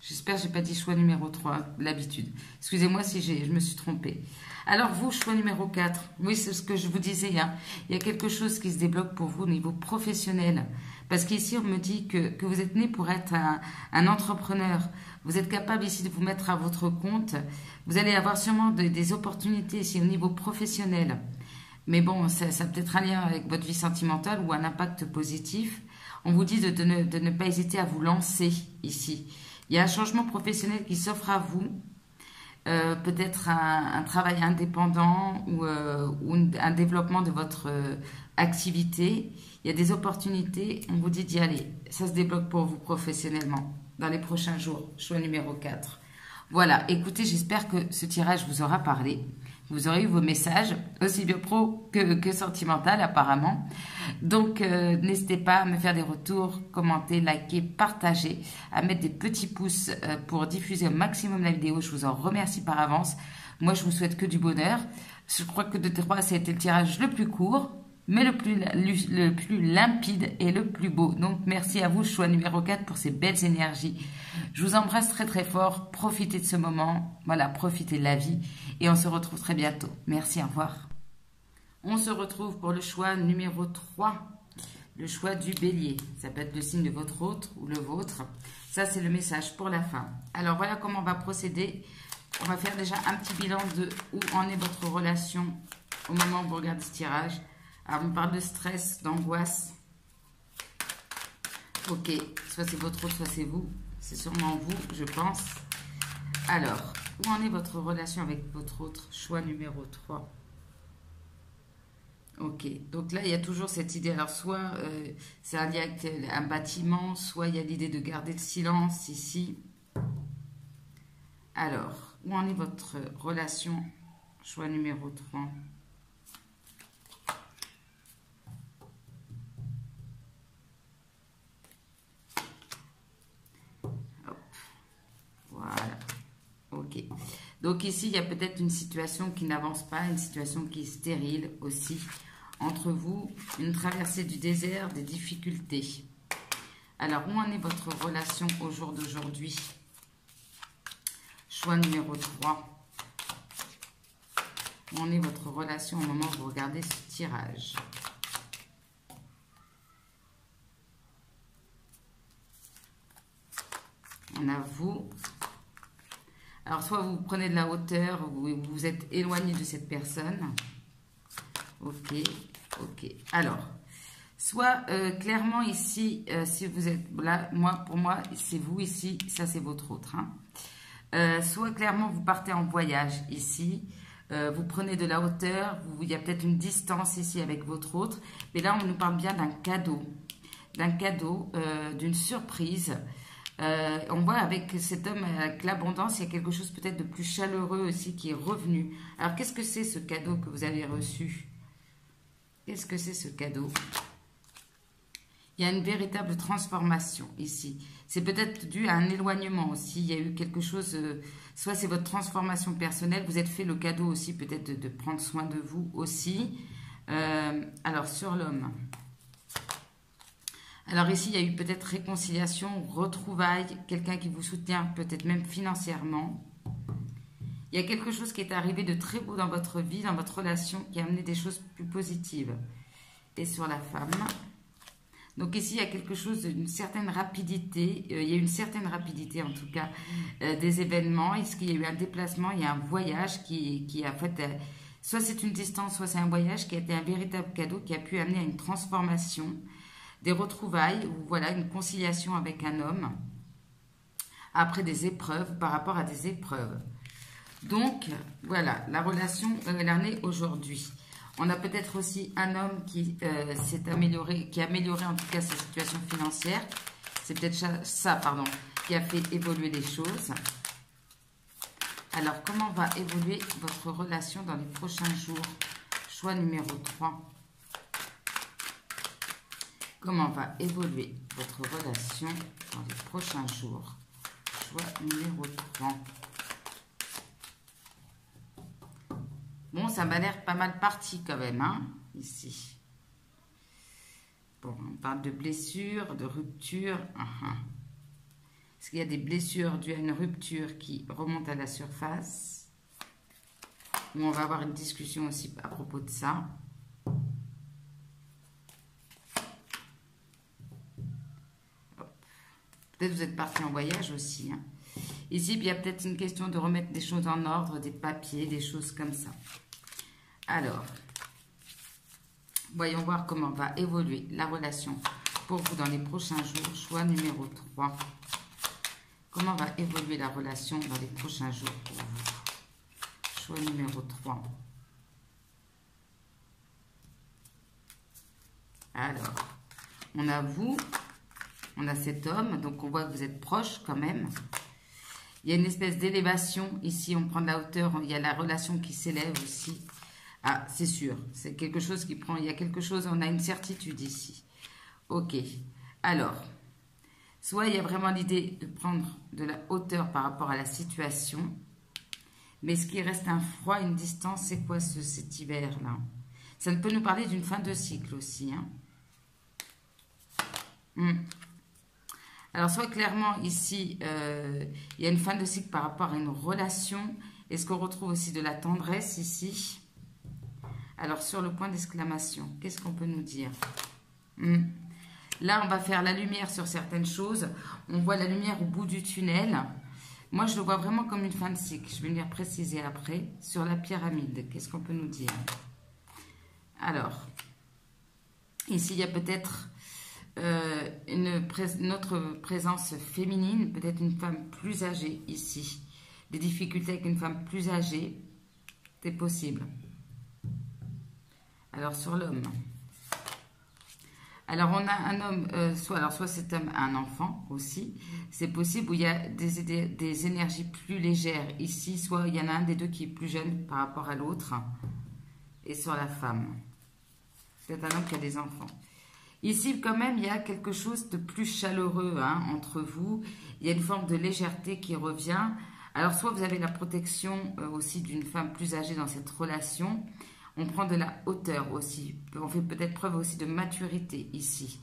J'espère que je n'ai pas dit choix numéro 3, l'habitude. Excusez-moi si je me suis trompée. Alors, vous, choix numéro 4. Oui, c'est ce que je vous disais. Hein. Il y a quelque chose qui se débloque pour vous au niveau professionnel. Parce qu'ici, on me dit que vous êtes né pour être un entrepreneur. Vous êtes capable ici de vous mettre à votre compte. Vous allez avoir sûrement des opportunités ici au niveau professionnel. Mais bon, ça a peut-être un lien avec votre vie sentimentale ou un impact positif. On vous dit de ne pas hésiter à vous lancer ici. Il y a un changement professionnel qui s'offre à vous. Peut-être un travail indépendant ou un développement de votre activité. Il y a des opportunités. On vous dit d'y aller. Ça se débloque pour vous professionnellement dans les prochains jours. Choix numéro 4. Voilà. Écoutez, j'espère que ce tirage vous aura parlé. Vous aurez eu vos messages, aussi bien pro que sentimental apparemment. Donc, n'hésitez pas à me faire des retours, commenter, liker, partager, à mettre des petits pouces pour diffuser au maximum la vidéo. Je vous en remercie par avance. Moi, je vous souhaite que du bonheur. Je crois que de 3, ça a été le tirage le plus court, mais le plus limpide et le plus beau. Donc, merci à vous, choix numéro 4, pour ces belles énergies. Je vous embrasse très très fort. Profitez de ce moment. Voilà, profitez de la vie. Et on se retrouve très bientôt. Merci, au revoir. On se retrouve pour le choix numéro 3. Le choix du bélier. Ça peut être le signe de votre autre ou le vôtre. Ça, c'est le message pour la fin. Alors, voilà comment on va procéder. On va faire déjà un petit bilan de où en est votre relation au moment où vous regardez ce tirage. Alors, on parle de stress, d'angoisse. Ok, soit c'est votre autre, soit c'est vous. C'est sûrement vous, je pense. Alors, où en est votre relation avec votre autre? Choix numéro 3. Ok, donc là, il y a toujours cette idée. Alors, soit c'est un lien avec un bâtiment, soit il y a l'idée de garder le silence ici. Alors, où en est votre relation? Choix numéro 3. Voilà, ok. Donc ici, il y a peut-être une situation qui n'avance pas, une situation qui est stérile aussi. Entre vous, une traversée du désert, des difficultés. Alors, où en est votre relation au jour d'aujourd'hui? Choix numéro 3. Où en est votre relation au moment où vous regardez ce tirage? On a vous. Alors, soit vous prenez de la hauteur, ou vous vous êtes éloigné de cette personne. Ok, ok. Alors, soit clairement ici, si vous êtes là, pour moi, c'est vous ici, ça c'est votre autre. Hein. Soit clairement, vous partez en voyage ici, vous prenez de la hauteur, il y a peut-être une distance ici avec votre autre. Mais là, on nous parle bien d'un cadeau, d'une surprise. On voit avec cet homme, avec l'abondance, il y a quelque chose peut-être de plus chaleureux aussi qui est revenu. Alors, qu'est-ce que c'est ce cadeau que vous avez reçu? Qu'est-ce que c'est ce cadeau? Il y a une véritable transformation ici. C'est peut-être dû à un éloignement aussi. Il y a eu quelque chose, soit c'est votre transformation personnelle, vous êtes fait le cadeau aussi peut-être de prendre soin de vous aussi. Alors, sur l'homme. Alors ici, il y a eu peut-être réconciliation, retrouvailles, quelqu'un qui vous soutient, peut-être même financièrement. Il Il y a quelque chose qui est arrivé de très beau dans votre vie, dans votre relation, qui a amené des choses plus positives. Et sur la femme. Donc ici, il y a quelque chose d'une certaine rapidité. Il y a une certaine rapidité, en tout cas, des événements. Est-ce qu'il y a eu un déplacement? Il y a un voyage qui a fait... soit c'est une distance, soit c'est un voyage qui a été un véritable cadeau, qui a pu amener à une transformation, des retrouvailles, ou voilà, une conciliation avec un homme, après des épreuves, par rapport à des épreuves. Donc, voilà, la relation, elle en est aujourd'hui. On a peut-être aussi un homme qui s'est amélioré, qui a amélioré en tout cas sa situation financière. C'est peut-être ça, pardon, qui a fait évoluer les choses. Alors, comment va évoluer votre relation dans les prochains jours? Choix numéro 3. Comment va évoluer votre relation dans les prochains jours? Choix numéro 3. Bon, ça m'a l'air pas mal parti quand même, hein, ici. Bon, on parle de blessures, de ruptures. Est-ce qu'il y a des blessures dues à une rupture qui remontent à la surface? Ou on va avoir une discussion aussi à propos de ça. Peut-être vous êtes parti en voyage aussi, hein. Ici, il y a peut-être une question de remettre des choses en ordre, des papiers, des choses comme ça. Alors, voyons voir comment va évoluer la relation pour vous dans les prochains jours. Choix numéro 3. Comment va évoluer la relation dans les prochains jours pour vous? Choix numéro 3. Alors, on a vous, on a cet homme, donc on voit que vous êtes proches quand même. Il y a une espèce d'élévation. Ici, on prend de la hauteur. Il y a la relation qui s'élève aussi. Ah, c'est sûr. C'est quelque chose qui prend... Il y a quelque chose... On a une certitude ici. Ok. Alors, soit il y a vraiment l'idée de prendre de la hauteur par rapport à la situation. Mais ce qui reste un froid, une distance, c'est quoi cet hiver-là? Ça peut nous parler d'une fin de cycle aussi, hein. Alors, soit clairement, ici, il y a une fin de cycle par rapport à une relation. Est-ce qu'on retrouve aussi de la tendresse ici? Alors, sur le point d'exclamation, qu'est-ce qu'on peut nous dire? Là, on va faire la lumière sur certaines choses. On voit la lumière au bout du tunnel. Moi, je le vois vraiment comme une fin de cycle. Je vais venir préciser après. Sur la pyramide, qu'est-ce qu'on peut nous dire? Alors, ici, il y a peut-être... notre présence féminine, peut-être une femme plus âgée ici. Des difficultés avec une femme plus âgée, c'est possible. Alors sur l'homme. Alors on a un homme, soit cet homme a un enfant aussi, c'est possible, où il y a des énergies plus légères ici, soit il y en a un des deux qui est plus jeune par rapport à l'autre. Et sur la femme. C'est un homme qui a des enfants. Ici, quand même, il y a quelque chose de plus chaleureux, hein, entre vous. Il y a une forme de légèreté qui revient. Alors, soit vous avez la protection aussi d'une femme plus âgée dans cette relation. On prend de la hauteur aussi. On fait peut-être preuve aussi de maturité ici.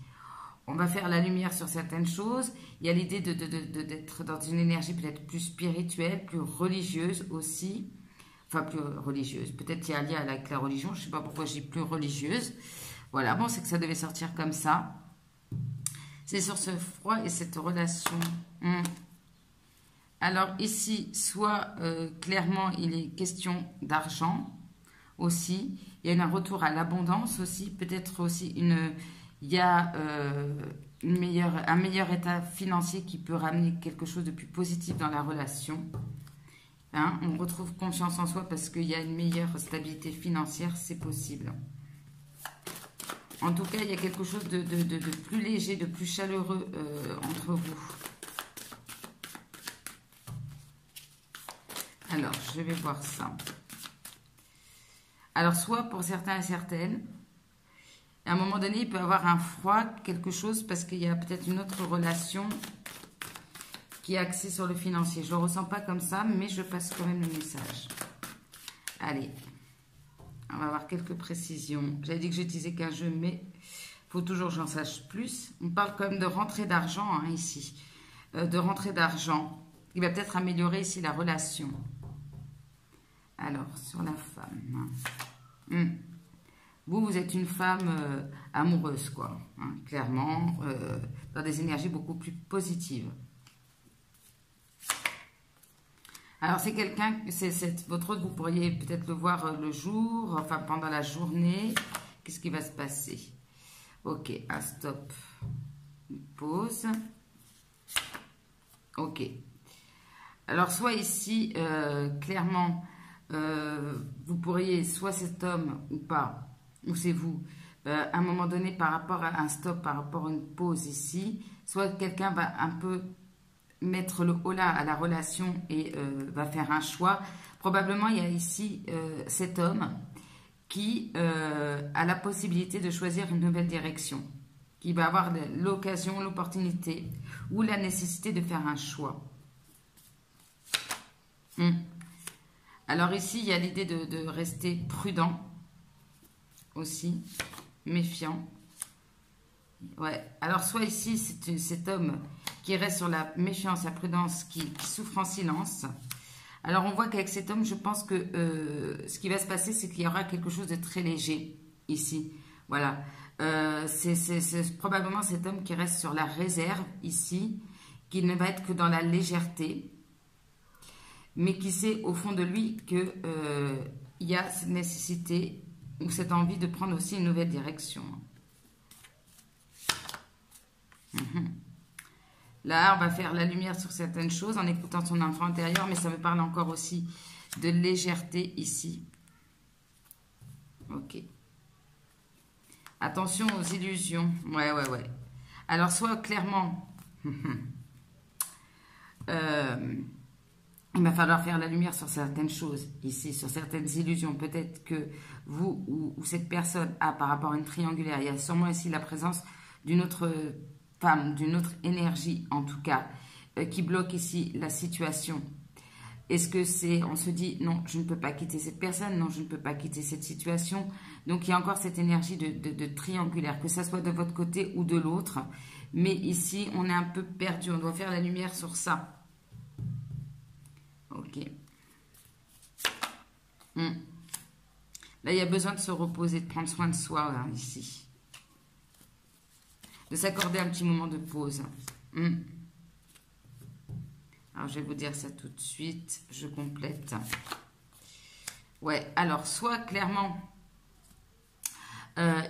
On va faire la lumière sur certaines choses. Il y a l'idée d'être dans une énergie peut-être plus spirituelle, plus religieuse aussi. Enfin, plus religieuse. Peut-être qu'il y a un lien avec la religion. Je ne sais pas pourquoi je dis plus religieuse. Voilà, bon, c'est que ça devait sortir comme ça. C'est sur ce froid et cette relation. Alors ici, soit clairement, il est question d'argent aussi. Il y a un retour à l'abondance aussi. Peut-être aussi il y a un meilleur état financier qui peut ramener quelque chose de plus positif dans la relation. Hein, on retrouve confiance en soi parce qu'il y a une meilleure stabilité financière, c'est possible. En tout cas, il y a quelque chose de plus léger, de plus chaleureux entre vous. Alors, je vais voir ça. Alors, soit pour certains et certaines, à un moment donné, il peut y avoir un froid, quelque chose, parce qu'il y a peut-être une autre relation qui est axée sur le financier. Je ne le ressens pas comme ça, mais je passe quand même le message. Allez, on va avoir quelques précisions. J'avais dit que j'utilisais qu'un jeu, mais il faut toujours que j'en sache plus. On parle quand même de rentrée d'argent, hein, ici. De rentrée d'argent. Il va peut-être améliorer ici la relation. Alors, sur la femme. Vous êtes une femme amoureuse, quoi. Hein, clairement, dans des énergies beaucoup plus positives. Alors, c'est quelqu'un, votre autre, vous pourriez peut-être le voir le jour, enfin pendant la journée. Qu'est-ce qui va se passer? Ok, un stop. Une pause. Ok. Alors, soit ici, clairement, vous pourriez, soit cet homme ou pas, ou c'est vous, à un moment donné, par rapport à un stop, par rapport à une pause ici, soit quelqu'un va un peu mettre le holà à la relation et va faire un choix. Probablement, il y a ici cet homme qui a la possibilité de choisir une nouvelle direction, qui va avoir l'occasion, l'opportunité ou la nécessité de faire un choix. Alors ici, il y a l'idée de rester prudent aussi, méfiant. Ouais. Alors soit ici, c'est cet homme qui reste sur la méfiance, la prudence, qui souffre en silence. Alors on voit qu'avec cet homme, je pense que ce qui va se passer, c'est qu'il y aura quelque chose de très léger ici. Voilà. C'est probablement cet homme qui reste sur la réserve ici, qui ne va être que dans la légèreté, mais qui sait au fond de lui qu'il y a cette nécessité ou cette envie de prendre aussi une nouvelle direction. Là, on va faire la lumière sur certaines choses en écoutant son enfant intérieur, mais ça me parle encore aussi de légèreté ici. Ok. Attention aux illusions. Ouais. Alors, soit clairement, il va falloir faire la lumière sur certaines choses ici, sur certaines illusions. Peut-être que vous ou cette personne a par rapport à une triangulaire, il y a sûrement ici la présence d'une autre femme, d'une autre énergie en tout cas, qui bloque ici la situation. Est-ce que c'est, on se dit, non, je ne peux pas quitter cette personne, non, je ne peux pas quitter cette situation. Donc, il y a encore cette énergie de triangulaire, que ça soit de votre côté ou de l'autre. Mais ici, on est un peu perdu, on doit faire la lumière sur ça. Ok. Là, il y a besoin de se reposer, de prendre soin de soi, là, ici. De s'accorder un petit moment de pause. Alors, je vais vous dire ça tout de suite. Je complète. Ouais, alors, soit clairement,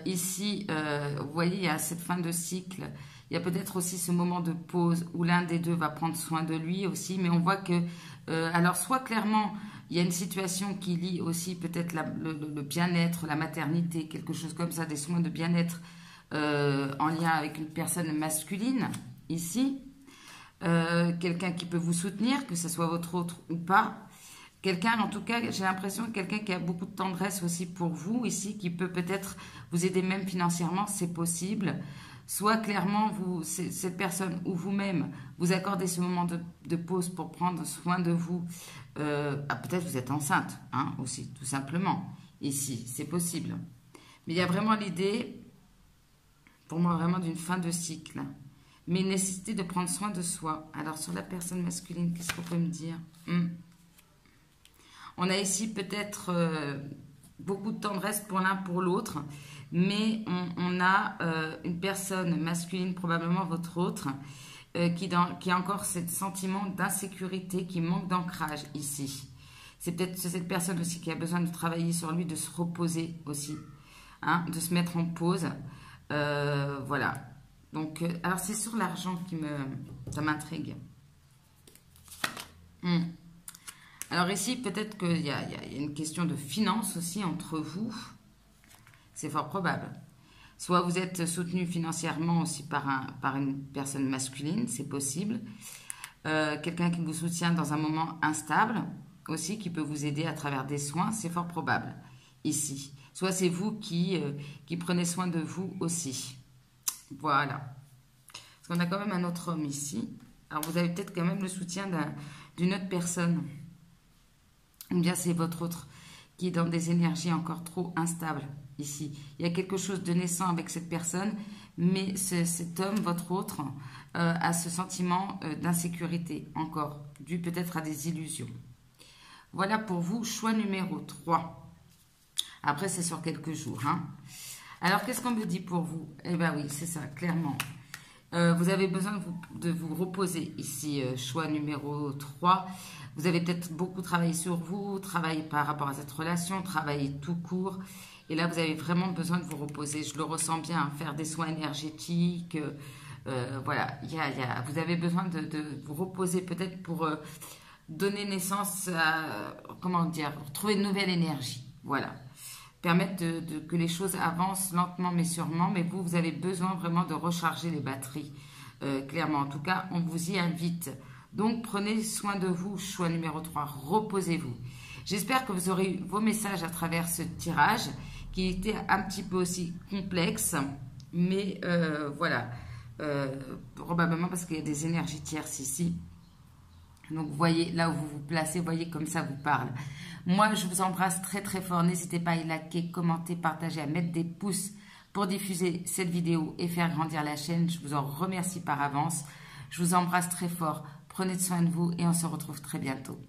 ici, vous voyez, il y a cette fin de cycle. Il y a peut-être aussi ce moment de pause où l'un des deux va prendre soin de lui aussi. Mais on voit que, alors, soit clairement, il y a une situation qui lie aussi peut-être le bien-être, la maternité, quelque chose comme ça, des soins de bien-être en lien avec une personne masculine, ici. Quelqu'un qui peut vous soutenir, que ce soit votre autre ou pas. Quelqu'un, en tout cas, j'ai l'impression, quelqu'un qui a beaucoup de tendresse aussi pour vous, ici, qui peut peut-être vous aider même financièrement, c'est possible. Soit clairement, vous, cette personne ou vous-même, vous accordez ce moment de pause pour prendre soin de vous. Peut-être vous êtes enceinte, hein, aussi, tout simplement. Ici, c'est possible. Mais il y a vraiment l'idée, pour moi, vraiment d'une fin de cycle. Mais nécessité de prendre soin de soi. Alors, sur la personne masculine, qu'est-ce qu'on peut me dire? On a ici peut-être beaucoup de tendresse pour l'un pour l'autre, mais on a une personne masculine, probablement votre autre, qui a encore ce sentiment d'insécurité, qui manque d'ancrage ici. C'est peut-être cette personne aussi qui a besoin de travailler sur lui, de se reposer aussi, hein, de se mettre en pause. Voilà. Donc, alors c'est sur l'argent ça m'intrigue. Alors ici, peut-être qu'il y a une question de finance aussi entre vous. C'est fort probable. Soit vous êtes soutenu financièrement aussi par une personne masculine, c'est possible. Quelqu'un qui vous soutient dans un moment instable aussi, qui peut vous aider à travers des soins, c'est fort probable ici. Soit c'est vous qui prenez soin de vous aussi. Voilà. Parce qu'on a quand même un autre homme ici. Alors, vous avez peut-être quand même le soutien d'une autre personne. Ou bien c'est votre autre qui est dans des énergies encore trop instables ici. Il y a quelque chose de naissant avec cette personne, mais cet homme, votre autre, a ce sentiment d'insécurité encore, dû peut-être à des illusions. Voilà pour vous, choix numéro 3. Après, c'est sur quelques jours. Hein. Alors, qu'est-ce qu'on me dit pour vous? Eh bien oui, c'est ça, clairement. Vous avez besoin de vous reposer ici, choix numéro 3. Vous avez peut-être beaucoup travaillé sur vous, travaillé par rapport à cette relation, travaillé tout court. Et là, vous avez vraiment besoin de vous reposer. Je le ressens bien, hein, faire des soins énergétiques. Voilà, vous avez besoin de vous reposer peut-être pour donner naissance à, comment dire, trouver une nouvelle énergie. Voilà. Permettre que les choses avancent lentement mais sûrement. Mais vous avez besoin vraiment de recharger les batteries. Clairement, en tout cas, on vous y invite. Donc, prenez soin de vous. Choix numéro 3, reposez-vous. J'espère que vous aurez eu vos messages à travers ce tirage qui était un petit peu aussi complexe. Mais voilà, probablement parce qu'il y a des énergies tierces ici. Donc, voyez là où vous vous placez, voyez comme ça vous parle. Moi, je vous embrasse très très fort. N'hésitez pas à liker, commenter, partager, à mettre des pouces pour diffuser cette vidéo et faire grandir la chaîne. Je vous en remercie par avance. Je vous embrasse très fort. Prenez soin de vous et on se retrouve très bientôt.